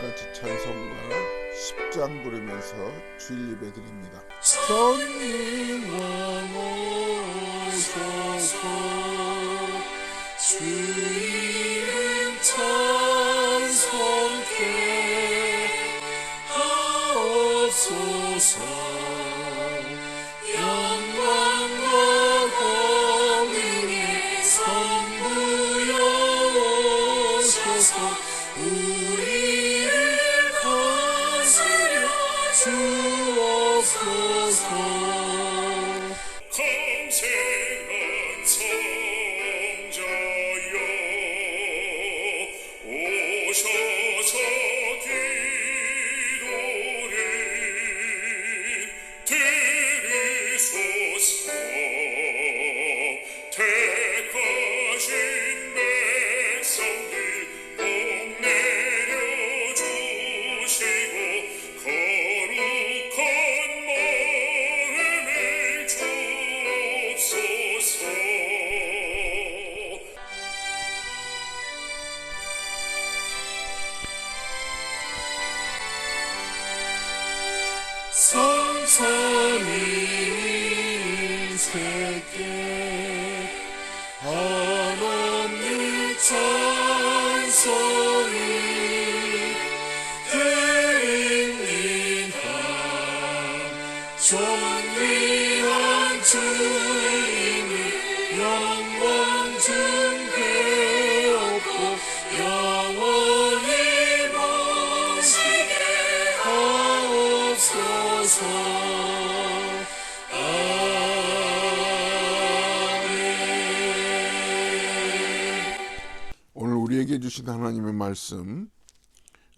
같이 찬송가 10장 부르면서 주일 예배 드립니다. 성령왕 오소서 주 이름 찬송케 하옵소서. 영광과 공의의 성부여오소서. 우리를 다스려 주옵소서. 감생한 성자여 오셔서 기도를 들으소서. 택하신 백성들 복 내려주시고 거룩한 마음을 주옵소서. 성삼위 세계 하나님 찬송이 드립니다. 존귀한 주님이 영광 증대하고 영원히 모시게 하옵소서. 오늘 우리에게 주신 하나님의 말씀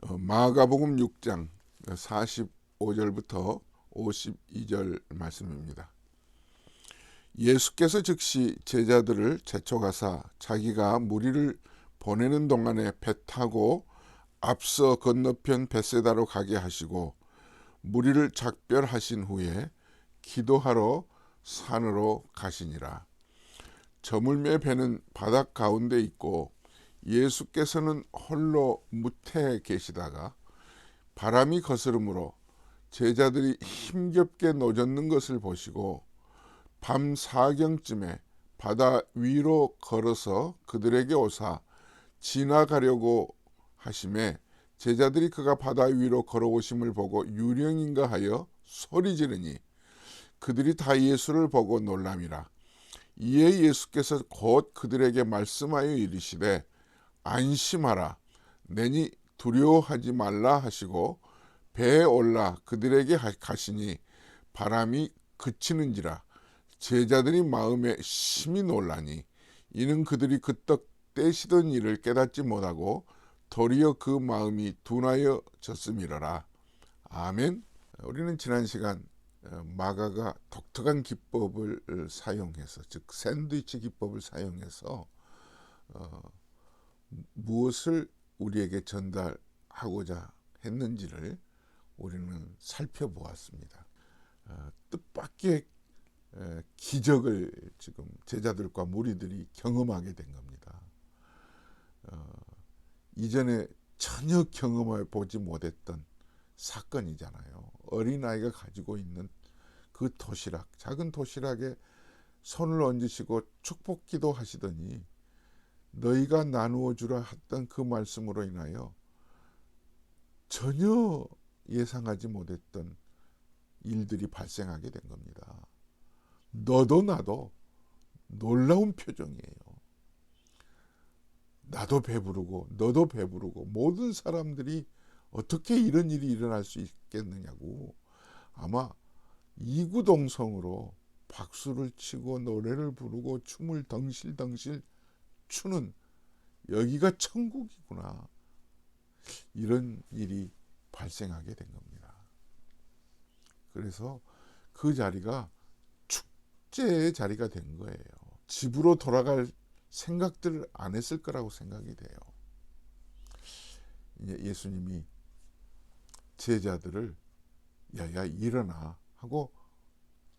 마가복음 6장 45절부터 52절 말씀입니다. 예수께서 즉시 제자들을 재촉하사 자기가 무리를 보내는 동안에 배 타고 앞서 건너편 벳세다로 가게 하시고 무리를 작별하신 후에 기도하러 산으로 가시니라. 저물매 배는 바닷 가운데 있고 예수께서는 홀로 무태에 계시다가 바람이 거스름으로 제자들이 힘겹게 노젓는 것을 보시고 밤 사경쯤에 바다 위로 걸어서 그들에게 오사 지나가려고 하심에 제자들이 그가 바다 위로 걸어오심을 보고 유령인가 하여 소리 지르니 그들이 다 예수를 보고 놀람이라. 이에 예수께서 곧 그들에게 말씀하여 이르시되 안심하라. 내니 두려워하지 말라 하시고 배에 올라 그들에게 가시니 바람이 그치는지라. 제자들이 마음에 심히 놀라니 이는 그들이 그떡 떼시던 일을 깨닫지 못하고 도리어 그 마음이 둔하여졌음이로라. 아멘. 우리는 지난 시간 마가가 독특한 기법을 사용해서, 즉 샌드위치 기법을 사용해서 무엇을 우리에게 전달하고자 했는지를 우리는 살펴보았습니다. 뜻밖의 기적을 지금 제자들과 무리들이 경험하게 된 겁니다. 이전에 전혀 경험해 보지 못했던 사건이잖아요. 어린아이가 가지고 있는 그 도시락, 작은 도시락에 손을 얹으시고 축복기도 하시더니 너희가 나누어 주라 했던 그 말씀으로 인하여 전혀 예상하지 못했던 일들이 발생하게 된 겁니다. 너도 나도 놀라운 표정이에요. 나도 배부르고 너도 배부르고 모든 사람들이 어떻게 이런 일이 일어날 수 있겠느냐고 아마 이구동성으로 박수를 치고 노래를 부르고 춤을 덩실덩실 추는, 여기가 천국이구나, 이런 일이 발생하게 된 겁니다. 그래서 그 자리가 축제의 자리가 된 거예요. 집으로 돌아갈 생각들을 안 했을 거라고 생각이 돼요. 예수님이 제자들을 야야 일어나 하고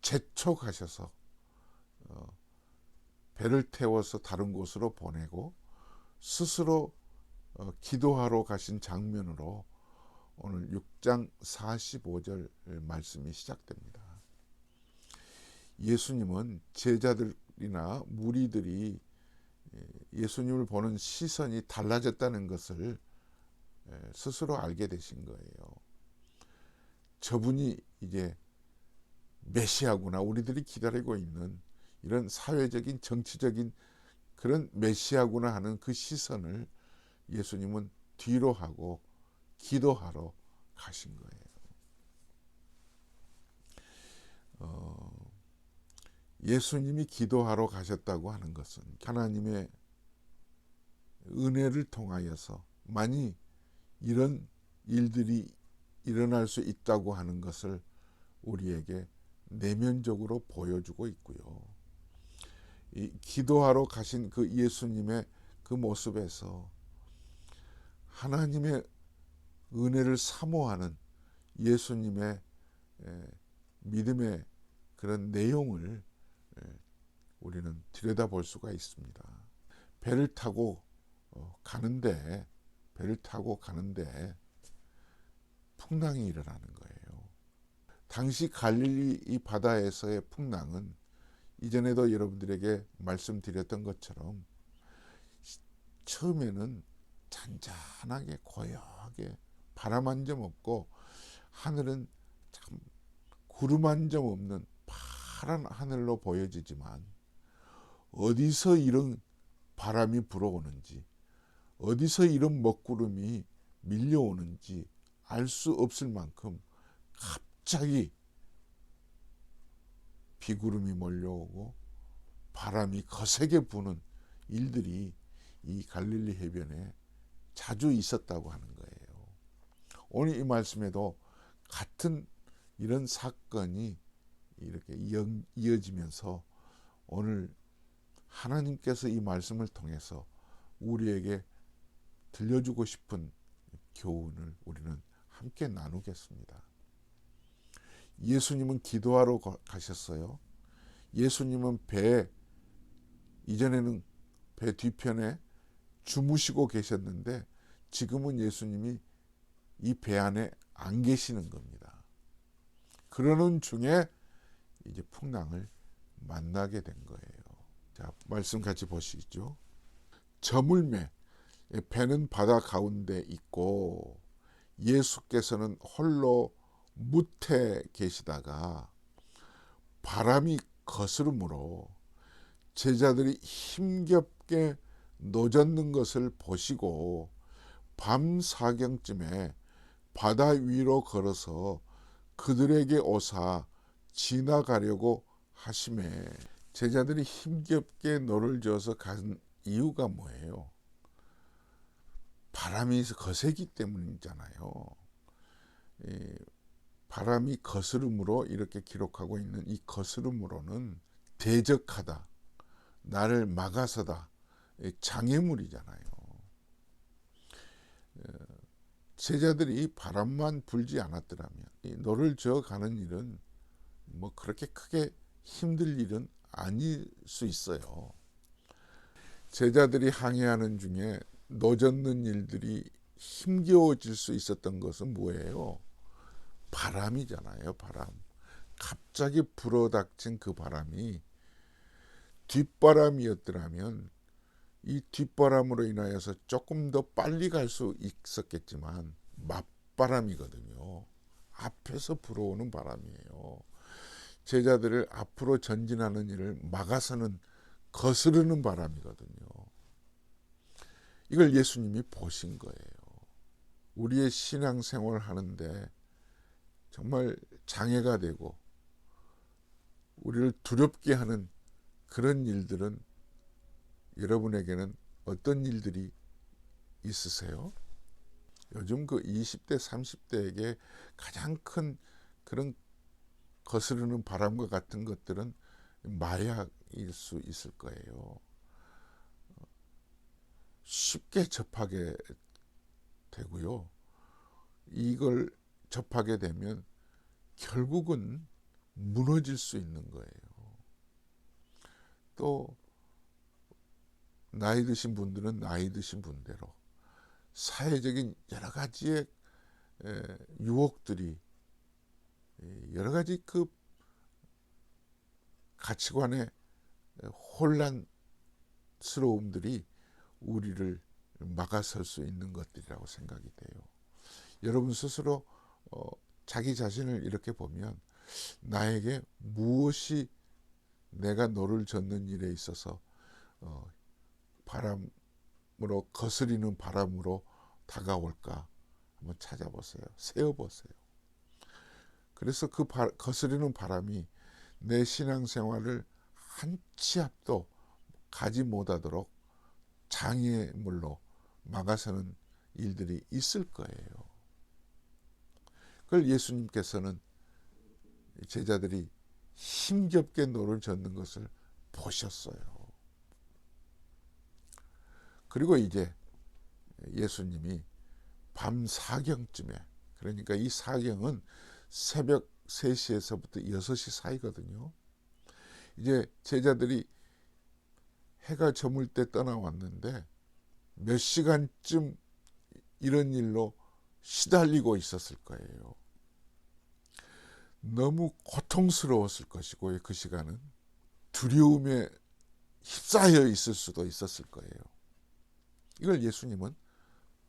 재촉하셔서 배를 태워서 다른 곳으로 보내고 스스로 기도하러 가신 장면으로 오늘 6장 45절 말씀이 시작됩니다. 예수님은 제자들이나 무리들이 예수님을 보는 시선이 달라졌다는 것을 스스로 알게 되신 거예요. 저분이 이제 메시아구나, 우리들이 기다리고 있는 이런 사회적인 정치적인 그런 메시아구나 하는 그 시선을 예수님은 뒤로 하고 기도하러 가신 거예요. 예수님이 기도하러 가셨다고 하는 것은 하나님의 은혜를 통하여서 만일 이런 일들이 일어날 수 있다고 하는 것을 우리에게 내면적으로 보여주고 있고요. 이 기도하러 가신 그 예수님의 그 모습에서 하나님의 은혜를 사모하는 예수님의 믿음의 그런 내용을 우리는 들여다볼 수가 있습니다. 배를 타고 가는데 풍랑이 일어나는 거예요. 당시 갈릴리 이 바다에서의 풍랑은 이전에도 여러분들에게 말씀드렸던 것처럼 처음에는 잔잔하게 고요하게 바람 한 점 없고 하늘은 참 구름 한 점 없는 파란 하늘로 보여지지만 어디서 이런 바람이 불어오는지 어디서 이런 먹구름이 밀려오는지 알 수 없을 만큼 갑자기 비구름이 몰려오고 바람이 거세게 부는 일들이 이 갈릴리 해변에 자주 있었다고 하는 거예요. 오늘 이 말씀에도 같은 이런 사건이 이렇게 이어지면서 오늘 하나님께서 이 말씀을 통해서 우리에게 들려주고 싶은 교훈을 우리는 함께 나누겠습니다. 예수님은 기도하러 가셨어요. 예수님은 이전에는 배 뒤편에 주무시고 계셨는데 지금은 예수님이 이 배 안에 안 계시는 겁니다. 그러는 중에 이제 풍랑을 만나게 된 거예요. 자, 말씀 같이 보시죠. 저물매 배는 바다 가운데 있고 예수께서는 홀로 무태 계시다가 바람이 거스름으로 제자들이 힘겹게 노젓는 것을 보시고 밤 사경쯤에 바다 위로 걸어서 그들에게 오사 지나가려고 하심에 제자들이 힘겹게 노를 저어서 간 이유가 뭐예요? 바람이 거세기 때문이잖아요. 바람이 거스름으로 이렇게 기록하고 있는 이 거스름으로는 대적하다, 나를 막아서다, 장애물이잖아요. 제자들이 바람만 불지 않았더라면 이 노를 저어가는 일은 뭐 그렇게 크게 힘들 일은 아닐 수 있어요. 제자들이 항해하는 중에 노젓는 일들이 힘겨워질 수 있었던 것은 뭐예요? 바람이잖아요. 바람. 갑자기 불어닥친 그 바람이 뒷바람이었더라면 이 뒷바람으로 인하여서 조금 더 빨리 갈 수 있었겠지만 맞바람이거든요. 앞에서 불어오는 바람이에요. 제자들을 앞으로 전진하는 일을 막아서는 거스르는 바람이거든요. 이걸 예수님이 보신 거예요. 우리의 신앙생활을 하는데 정말 장애가 되고 우리를 두렵게 하는 그런 일들은 여러분에게는 어떤 일들이 있으세요? 요즘 그 20대, 30대에게 가장 큰 그런 거스르는 바람과 같은 것들은 마약일 수 있을 거예요. 쉽게 접하게 되고요. 이걸 접하게 되면 결국은 무너질 수 있는 거예요. 또 나이 드신 분들은 나이 드신 분대로 사회적인 여러 가지의 유혹들이, 여러 가지 그 가치관의 혼란스러움들이 우리를 막아설 수 있는 것들이라고 생각이 돼요. 여러분 스스로 자기 자신을 이렇게 보면, 나에게 무엇이 내가 너를 젓는 일에 있어서 바람으로, 거스리는 바람으로 다가올까 한번 찾아보세요. 세어보세요. 그래서 그 거스리는 바람이 내 신앙생활을 한 치 앞도 가지 못하도록 장애물로 막아서는 일들이 있을 거예요. 그걸 예수님께서는 제자들이 힘겹게 노를 젓는 것을 보셨어요. 그리고 이제 예수님이 밤 사경쯤에, 그러니까 이 사경은 새벽 3시에서부터 6시 사이거든요. 이제 제자들이 해가 저물 때 떠나왔는데 몇 시간쯤 이런 일로 시달리고 있었을 거예요. 너무 고통스러웠을 것이고, 그 시간은 두려움에 휩싸여 있을 수도 있었을 거예요. 이걸 예수님은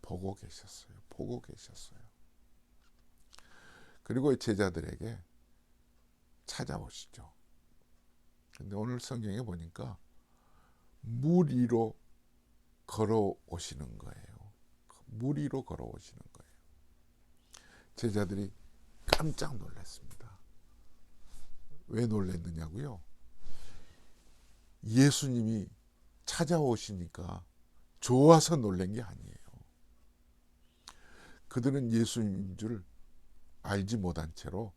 보고 계셨어요. 보고 계셨어요. 그리고 제자들에게 찾아오시죠. 근데 오늘 성경에 보니까 물 위로 걸어오시는 거예요. 물 위로 걸어오시는 거예요. 제자들이 깜짝 놀랐습니다. 왜 놀랐느냐고요? 예수님이 찾아오시니까 좋아서 놀란 게 아니에요. 그들은 예수님인 줄 알지 못한 채로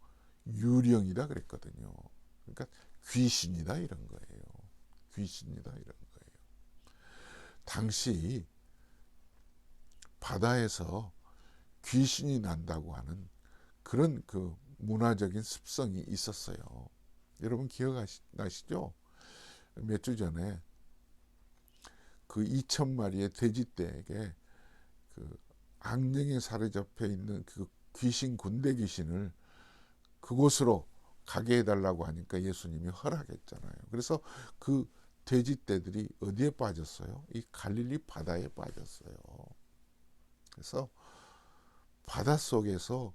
유령이다 그랬거든요. 그러니까 귀신이다 이런 거예요. 귀신이다 이런 거예요. 당시 바다에서 귀신이 난다고 하는 그런 그 문화적인 습성이 있었어요. 여러분 기억나시죠? 몇 주 전에 그 2,000마리의 돼지떼에게 그 악령에 사로잡혀 있는 그 귀신, 군대 귀신을 그곳으로 가게 해달라고 하니까 예수님이 허락했잖아요. 그래서 그 돼지떼들이 어디에 빠졌어요? 이 갈릴리 바다에 빠졌어요. 그래서 바닷속에서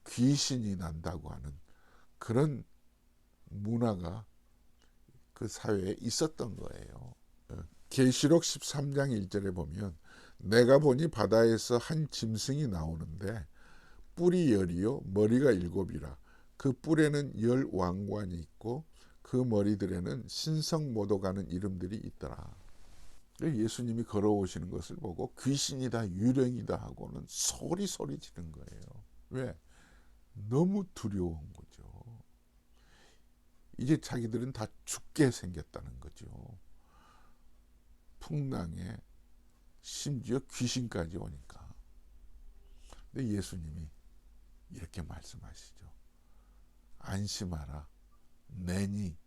귀신이 난다고 하는 그런 문화가 그 사회에 있었던 거예요. 계시록 13장 1절에 보면, 내가 보니 바다에서 한 짐승이 나오는데 뿔이 10이요 머리가 7이라. 그 뿔에는 10 왕관이 있고 그 머리들에는 신성모독하는 이름들이 있더라. 예수님이 걸어오시는 것을 보고 귀신이다, 유령이다 하고는 소리 지른 거예요. 왜? 너무 두려운 거죠. 이제 자기들은 다 죽게 생겼다는 거죠. 풍랑에 심지어 귀신까지 오니까. 근데 예수님이 이렇게 말씀하시죠. 안심하라. 내니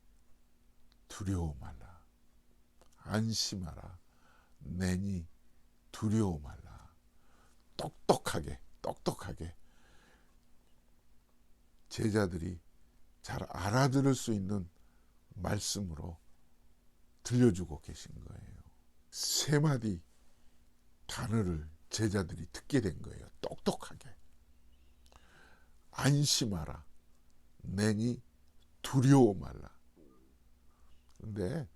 두려워 말라. 안심하라. 내니 두려워 말라. 똑똑하게 제자들이 잘 알아들을 수 있는 말씀으로 들려주고 계신 거예요. 3마디 단어를 제자들이 듣게 된 거예요. 똑똑하게. 안심하라. 내니 두려워 말라. 근데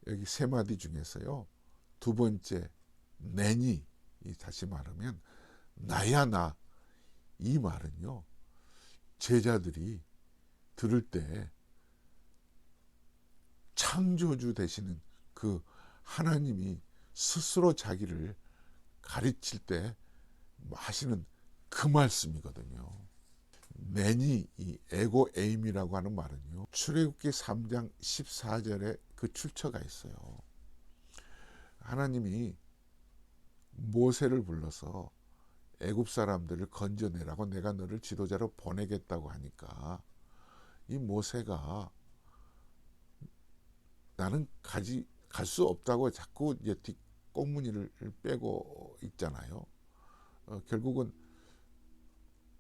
여기 3마디 중에서요, 2번째 내니, 다시 말하면 나야 나, 이 말은요 제자들이 들을 때 창조주 되시는 그 하나님이 스스로 자기를 가르칠 때 하시는 그 말씀이거든요. 내니, 이 에고 에임이라고 하는 말은요, 출애굽기 3장 14절에 그 출처가 있어요. 하나님이 모세를 불러서 애굽 사람들을 건져내라고 내가 너를 지도자로 보내겠다고 하니까 이 모세가 나는 갈 수 없다고 자꾸 이제 뒷꽁무니를 빼고 있잖아요. 결국은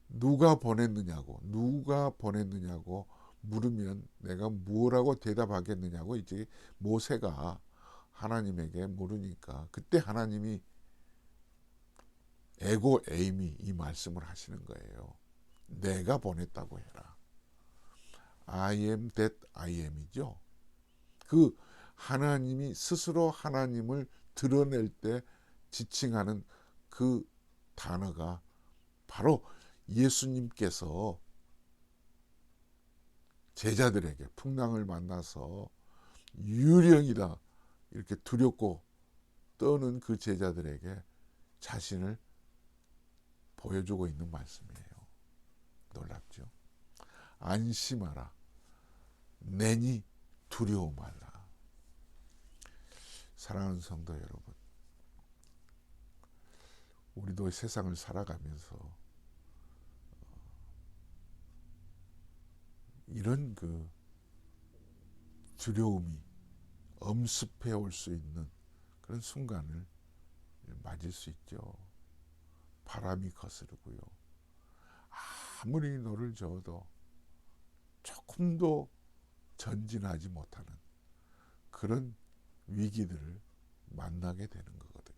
누가 보냈느냐고 물으면 내가 뭐라고 대답하겠느냐고 이제 모세가 하나님에게 물으니까 그때 하나님이 에고 에이미 이 말씀을 하시는 거예요. 내가 보냈다고 해라. I am that I am이죠. 그 하나님이 스스로 하나님을 드러낼 때 지칭하는 그 단어가 바로 예수님께서 제자들에게 풍랑을 만나서 유령이다 이렇게 두렵고 떠는 그 제자들에게 자신을 보여주고 있는 말씀이에요. 놀랍죠? 안심하라. 내니 두려워 말라. 사랑하는 성도 여러분, 우리도 세상을 살아가면서 이런 그 두려움이 엄습해 올 수 있는 그런 순간을 맞을 수 있죠. 바람이 거스르고요. 아무리 노를 저어도 조금도 전진하지 못하는 그런 위기들을 만나게 되는 거거든요.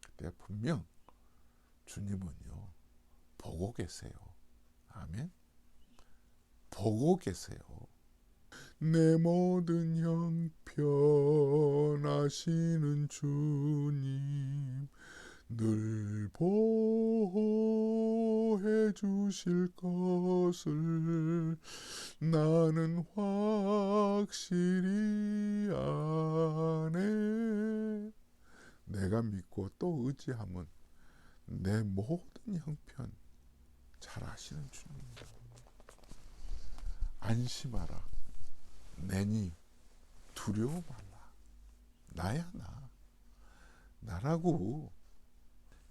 그때 분명 주님은요, 보고 계세요. 아멘. 보고 계세요. 내 모든 형편 아시는 주님, 늘 보호해 주실 것을 나는 확실히 아네. 내가 믿고 또 의지하면 내 모든 형편 잘 아시는 주님입니다. 안심하라. 내니 두려워 말라. 나야 나. 나라고.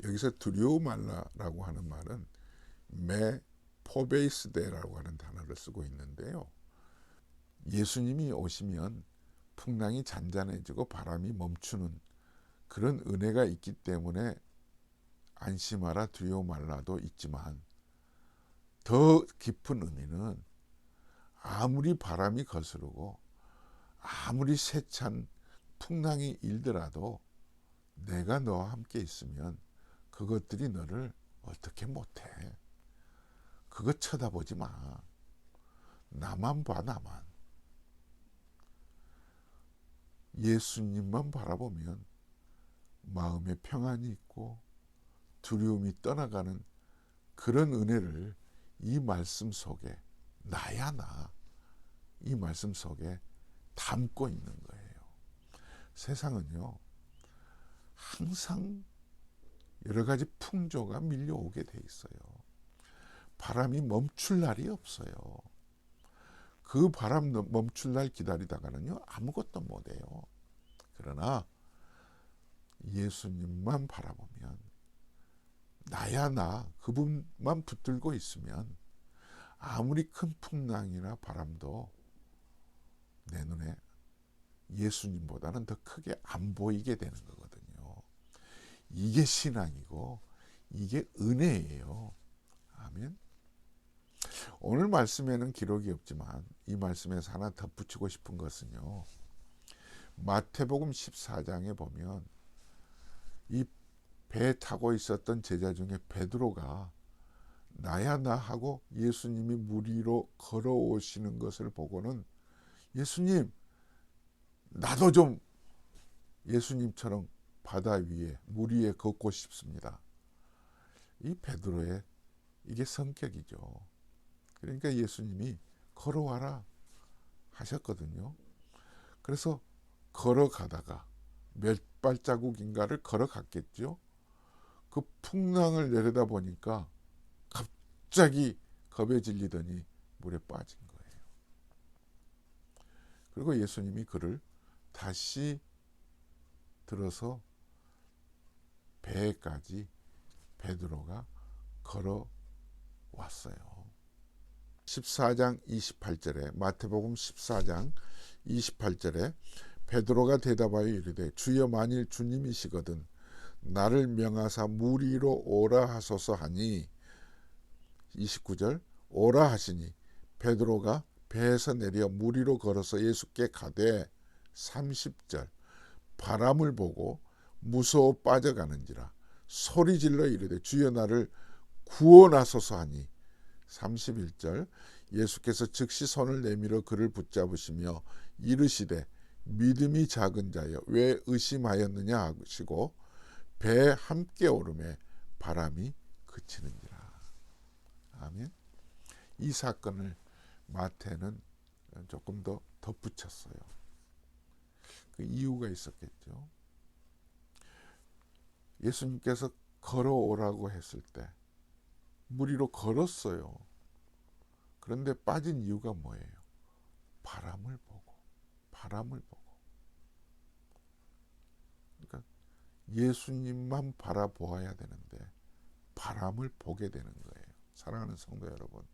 여기서 두려워 말라라고 하는 말은 메 포베이스데라고 하는 단어를 쓰고 있는데요. 예수님이 오시면 풍랑이 잔잔해지고 바람이 멈추는 그런 은혜가 있기 때문에 안심하라 두려워 말라도 있지만 더 깊은 의미는 아무리 바람이 거스르고 아무리 세찬 풍랑이 일더라도 내가 너와 함께 있으면 그것들이 너를 어떻게 못해. 그거 쳐다보지 마. 나만 봐, 나만. 예수님만 바라보면 마음에 평안이 있고 두려움이 떠나가는 그런 은혜를 이 말씀 속에 나야 나. 이 말씀 속에 담고 있는 거예요. 세상은요, 항상 여러 가지 풍조가 밀려오게 돼 있어요. 바람이 멈출 날이 없어요. 그 바람 멈출 날 기다리다가는요, 아무것도 못해요. 그러나 예수님만 바라보면 나야 나 그분만 붙들고 있으면 아무리 큰 풍랑이나 바람도 내 눈에 예수님보다는 더 크게 안 보이게 되는 거거든요. 이게 신앙이고 이게 은혜예요. 아멘. 오늘 말씀에는 기록이 없지만 이 말씀에서 하나 덧붙이고 싶은 것은요, 마태복음 14장에 보면 이 배 타고 있었던 제자 중에 베드로가 나야 나 하고 예수님이 물 위로 걸어오시는 것을 보고는 예수님, 나도 좀 예수님처럼 바다 위에 물 위에 걷고 싶습니다. 이 베드로의 이게 성격이죠. 그러니까 예수님이 걸어와라 하셨거든요. 그래서 걸어가다가 몇 발자국인가를 걸어갔겠죠. 그 풍랑을 내려다 보니까 갑자기 겁에 질리더니 물에 빠진 거예요. 그리고 예수님이 그를 다시 들어서 배까지 베드로가 걸어왔어요. 14장 28절에 마태복음 14장 28절에 베드로가 대답하여 이르되 주여 만일 주님이시거든 나를 명하사 물 위로 오라 하소서 하니 29절 오라 하시니 베드로가 배에서 내려 물 위로 걸어서 예수께 가되 30절 바람을 보고 무서워 빠져가는지라 소리질러 이르되 주여 나를 구원하소서 하니 31절 예수께서 즉시 손을 내밀어 그를 붙잡으시며 이르시되 믿음이 작은 자여 왜 의심하였느냐 하시고 배에 함께 오르매 바람이 그치는지라. 아멘. 이 사건을 마태는 조금 더 덧붙였어요. 그 이유가 있었겠죠. 예수님께서 걸어오라고 했을 때 물 위로 걸었어요. 그런데 빠진 이유가 뭐예요? 바람을 보고. 그러니까 예수님만 바라보아야 되는데 바람을 보게 되는 거예요. 사랑하는 성도 여러분,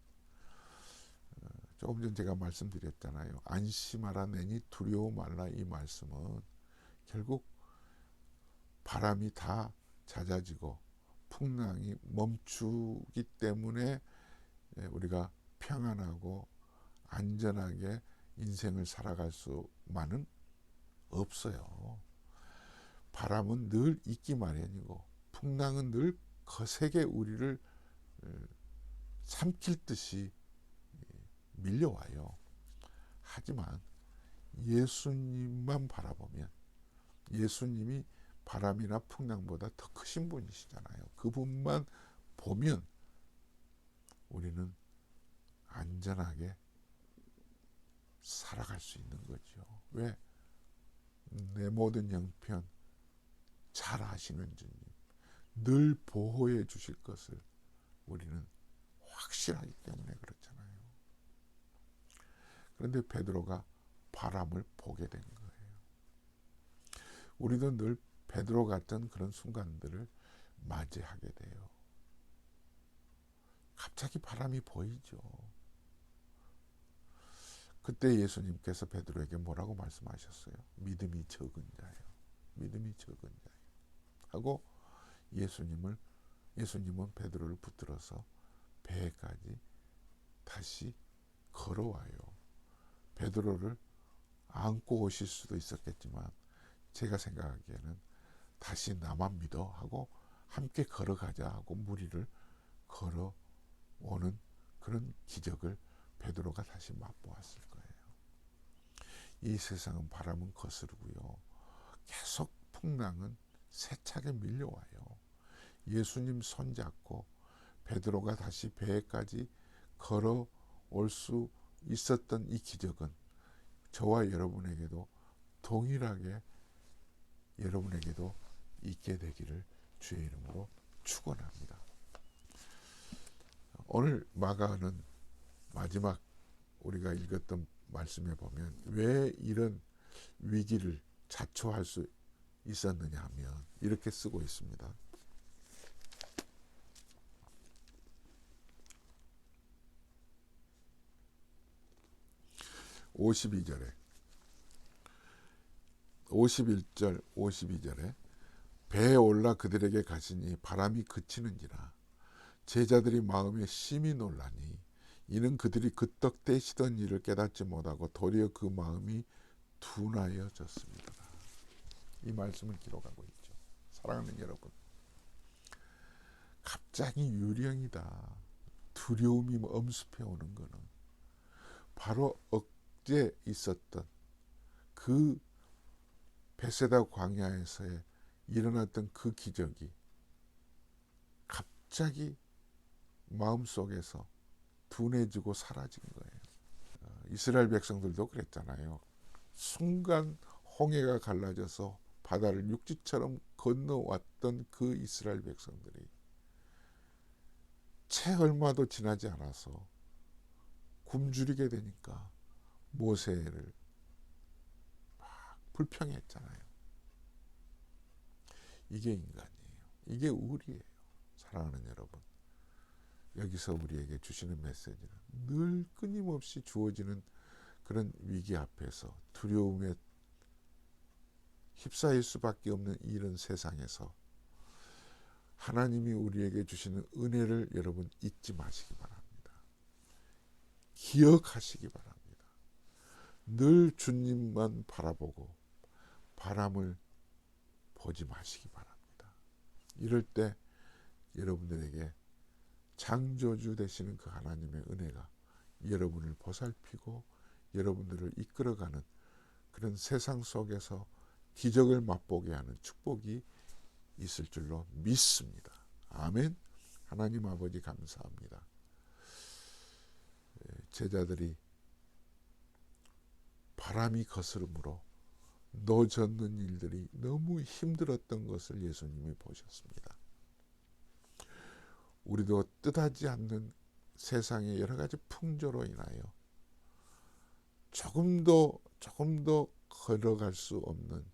조금 전 제가 말씀드렸잖아요. 안심하라 내니 두려워 말라. 이 말씀은 결국 바람이 다 잦아지고 풍랑이 멈추기 때문에 우리가 평안하고 안전하게 인생을 살아갈 수만은 없어요. 바람은 늘 있기 마련이고 풍랑은 늘 거세게 우리를 삼킬 듯이 밀려와요. 하지만 예수님만 바라보면 예수님이 바람이나 풍랑보다 더 크신 분이시잖아요. 그분만 보면 우리는 안전하게 살아갈 수 있는 거죠. 왜? 내 모든 형편 잘 아시는 주님, 늘 보호해 주실 것을 우리는 확실하기 때문에 그렇잖아요. 그런데 베드로가 바람을 보게 된 거예요. 우리도 늘 베드로 같은 그런 순간들을 맞이하게 돼요. 갑자기 바람이 보이죠. 그때 예수님께서 베드로에게 뭐라고 말씀하셨어요? 믿음이 적은 자예요. 믿음이 적은 자예요. 하고 예수님은 베드로를 붙들어서 배에까지 다시 걸어와요. 베드로를 안고 오실 수도 있었겠지만 제가 생각하기에는 다시 나만 믿어 하고 함께 걸어가자 하고 무리를 걸어오는 그런 기적을 베드로가 다시 맛보았을 거예요. 이 세상은 바람은 거스르고요. 계속 풍랑은 세차게 밀려와요. 예수님 손잡고 베드로가 다시 배에까지 걸어올 수 있었던 이 기적은 저와 여러분에게도 동일하게 여러분에게도 있게 되기를 주의 이름으로 축원합니다. 오늘 마가는 마지막 우리가 읽었던 말씀에 보면 왜 이런 위기를 자초할 수 있었느냐 하면 이렇게 쓰고 있습니다. 52절에 51절 52절에 배에 올라 그들에게 가시니 바람이 그치는지라 제자들이 마음에 심히 놀라니 이는 그들이 그떡 떼시던 일을 깨닫지 못하고 도리어 그 마음이 둔하여졌습니다. 이 말씀을 기록하고 있죠. 사랑하는 여러분, 갑자기 유령이다 두려움이 엄습해 오는 것은 바로 어제 있었던 그 베세다 광야에서의 일어났던 그 기적이 갑자기 마음속에서 둔해지고 사라진 거예요. 이스라엘 백성들도 그랬잖아요. 순간 홍해가 갈라져서 바다를 육지처럼 건너왔던 그 이스라엘 백성들이 채 얼마도 지나지 않아서 굶주리게 되니까 모세를 막 불평했잖아요. 이게 인간이에요. 이게 우리예요. 사랑하는 여러분, 여기서 우리에게 주시는 메시지는 늘 끊임없이 주어지는 그런 위기 앞에서 두려움에 휩싸일 수밖에 없는 이런 세상에서 하나님이 우리에게 주시는 은혜를 여러분 잊지 마시기 바랍니다. 기억하시기 바랍니다. 늘 주님만 바라보고 바람을 보지 마시기 바랍니다. 이럴 때 여러분들에게 창조주 되시는 그 하나님의 은혜가 여러분을 보살피고 여러분들을 이끌어가는 그런 세상 속에서 기적을 맛보게 하는 축복이 있을 줄로 믿습니다. 아멘. 하나님 아버지 감사합니다. 제자들이 바람이 거스름으로 노젓는 일들이 너무 힘들었던 것을 예수님이 보셨습니다. 우리도 뜻하지 않는 세상의 여러 가지 풍조로 인하여 조금 더 걸어갈 수 없는,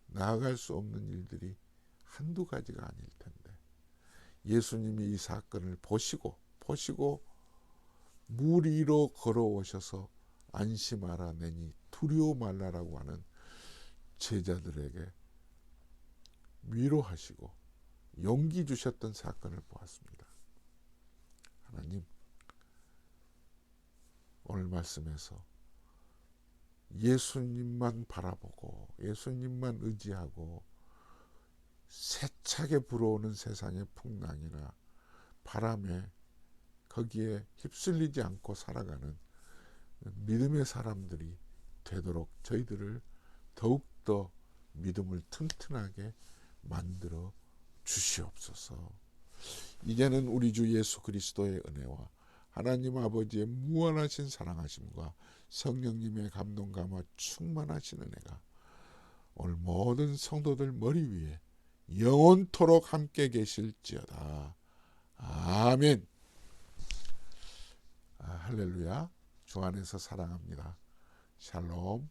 나아갈 수 없는 일들이 한두 가지가 아닐 텐데 예수님이 이 사건을 보시고 물 위로 걸어오셔서 안심하라 내니 두려워 말라라고 하는 제자들에게 위로하시고 용기 주셨던 사건을 보았습니다. 하나님, 오늘 말씀에서 예수님만 바라보고 예수님만 의지하고 세차게 불어오는 세상의 풍랑이나 바람에 거기에 휩쓸리지 않고 살아가는 믿음의 사람들이 되도록 저희들을 더욱더 믿음을 튼튼하게 만들어 주시옵소서. 이제는 우리 주 예수 그리스도의 은혜와 하나님 아버지의 무한하신 사랑하심과 성령님의 감동 감화 충만하신 은혜가 오늘 모든 성도들 머리 위에 영원토록 함께 계실지어다. 아멘. 할렐루야. 주 안에서 사랑합니다. 샬롬.